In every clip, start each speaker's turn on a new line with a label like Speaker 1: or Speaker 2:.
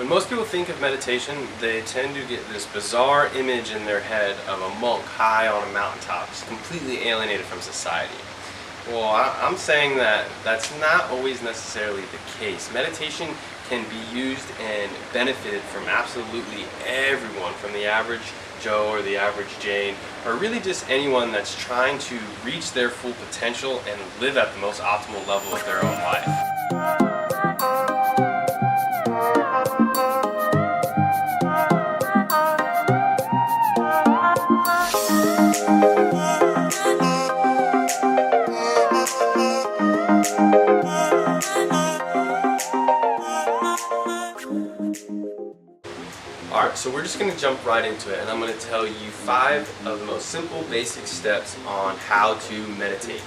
Speaker 1: When most people think of meditation, they tend to get this bizarre image in their head of a monk high on a mountaintop, just completely alienated from society. Well, I'm saying that that's not always necessarily the case. Meditation can be used and benefited from absolutely everyone, from the average Joe or the average Jane, or really just anyone that's trying to reach their full potential and live at the most optimal level of their own life. Alright, so we're just going to jump right into it, and I'm going to tell you 5 of the most simple, basic steps on how to meditate.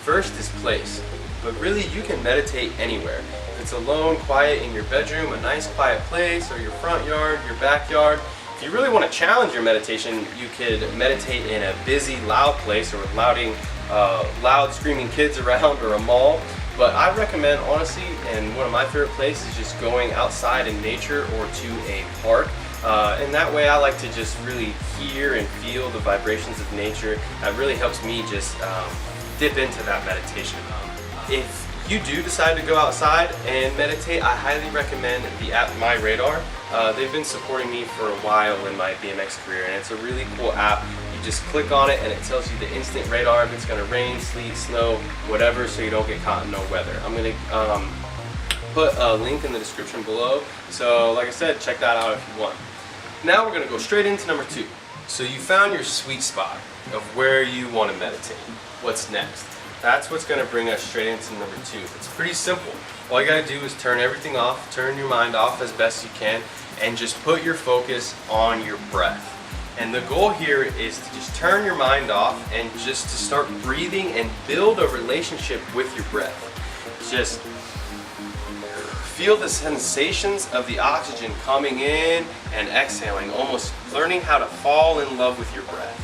Speaker 1: First is place, but really you can meditate anywhere. If it's alone, quiet in your bedroom, a nice quiet place, or your front yard, your backyard. If you really want to challenge your meditation, you could meditate in a busy, loud place, or with loud screaming kids around, or a mall. But I recommend, honestly, and one of my favorite places is just going outside in nature or to a park. And that way I like to just really hear and feel the vibrations of nature. That really helps me just dip into that meditation. If you do decide to go outside and meditate, I highly recommend the app My Radar. They've been supporting me for a while in my BMX career, and it's a really cool app. You just click on it and it tells you the instant radar if it's going to rain, sleet, snow, whatever, so you don't get caught in no weather. I'm going to put a link in the description below, so like I said, check that out if you want. Now we're going to go straight into number 2. So you found your sweet spot of where you want to meditate. What's next? That's what's going to bring us straight into number 2. It's pretty simple. All you got to do is turn everything off, turn your mind off as best you can, and just put your focus on your breath. And the goal here is to just turn your mind off and just to start breathing and build a relationship with your breath. Just feel the sensations of the oxygen coming in and exhaling, almost learning how to fall in love with your breath.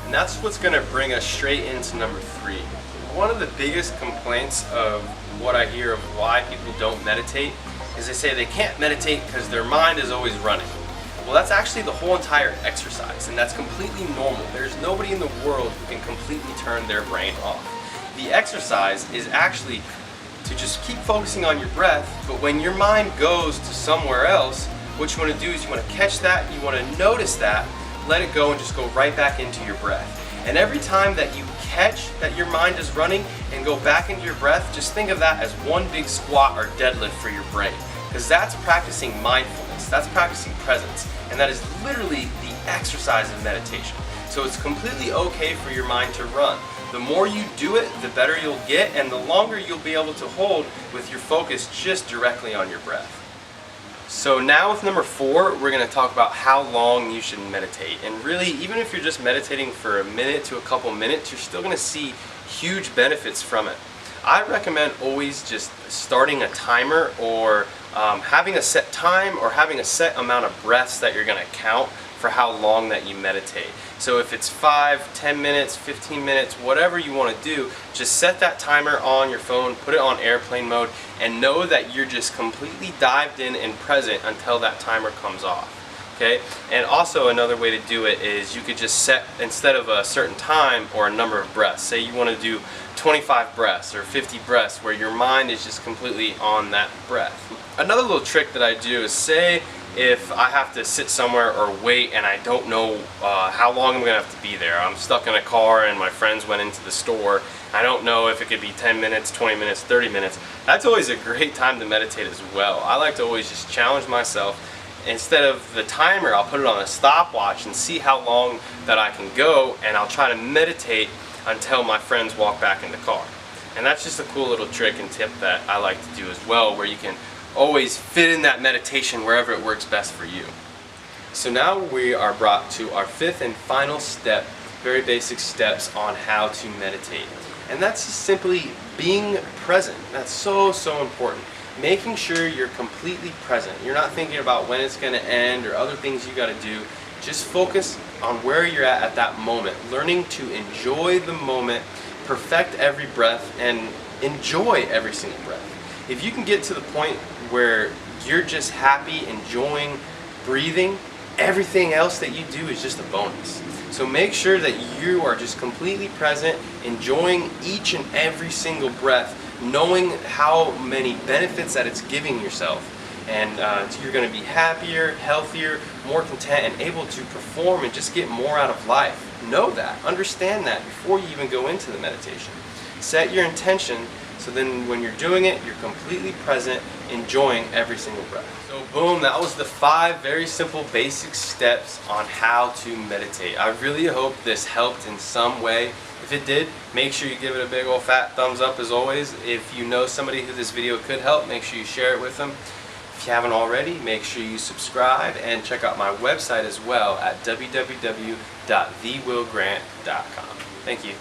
Speaker 1: And that's what's going to bring us straight into number 3. One of the biggest complaints of what I hear of why people don't meditate is they say they can't meditate because their mind is always running. Well, that's actually the whole entire exercise, and that's completely normal. There's nobody in the world who can completely turn their brain off. The exercise is actually to just keep focusing on your breath, but when your mind goes to somewhere else, what you want to do is you want to catch that, you want to notice that, let it go, and just go right back into your breath. And every time that you catch that your mind is running and go back into your breath, just think of that as one big squat or deadlift for your brain, because that's practicing mindfulness, that's practicing presence, and that is literally the exercise of meditation. So it's completely okay for your mind to run. The more you do it, the better you'll get, and the longer you'll be able to hold with your focus just directly on your breath. So now with number 4, we're going to talk about how long you should meditate. And really, even if you're just meditating for a minute to a couple minutes, you're still going to see huge benefits from it. I recommend always just starting a timer, or having a set time, or having a set amount of breaths that you're going to count for how long that you meditate. So if it's 5, 10 minutes, 15 minutes, whatever you want to do, just set that timer on your phone, put it on airplane mode, and know that you're just completely dived in and present until that timer comes off. Okay? And also another way to do it is you could just set, instead of a certain time or a number of breaths, say you want to do 25 breaths or 50 breaths where your mind is just completely on that breath. Another little trick that I do is, say if I have to sit somewhere or wait and I don't know how long I'm going to have to be there. I'm stuck in a car and my friends went into the store. I don't know if it could be 10 minutes, 20 minutes, 30 minutes. That's always a great time to meditate as well. I like to always just challenge myself. Instead of the timer, I'll put it on a stopwatch and see how long that I can go, and I'll try to meditate until my friends walk back in the car. And that's just a cool little trick and tip that I like to do as well, where you can always fit in that meditation wherever it works best for you. So now we are brought to our 5th and final step, very basic steps on how to meditate. And that's simply being present. That's so important. Making sure you're completely present. You're not thinking about when it's going to end or other things you got to do. Just focus on where you're at that moment. Learning to enjoy the moment, perfect every breath, and enjoy every single breath. If you can get to the point where you're just happy, enjoying breathing, everything else that you do is just a bonus. So make sure that you are just completely present, enjoying each and every single breath, knowing how many benefits that it's giving yourself. And you're going to be happier, healthier, more content, and able to perform and just get more out of life. Know that, understand that before you even go into the meditation. Set your intention so then when you're doing it, you're completely present, enjoying every single breath. So boom, that was the 5 very simple basic steps on how to meditate. I really hope this helped in some way. If it did, make sure you give it a big old fat thumbs up as always. If you know somebody who this video could help, make sure you share it with them. If you haven't already, make sure you subscribe and check out my website as well at www.thewillgrant.com. Thank you.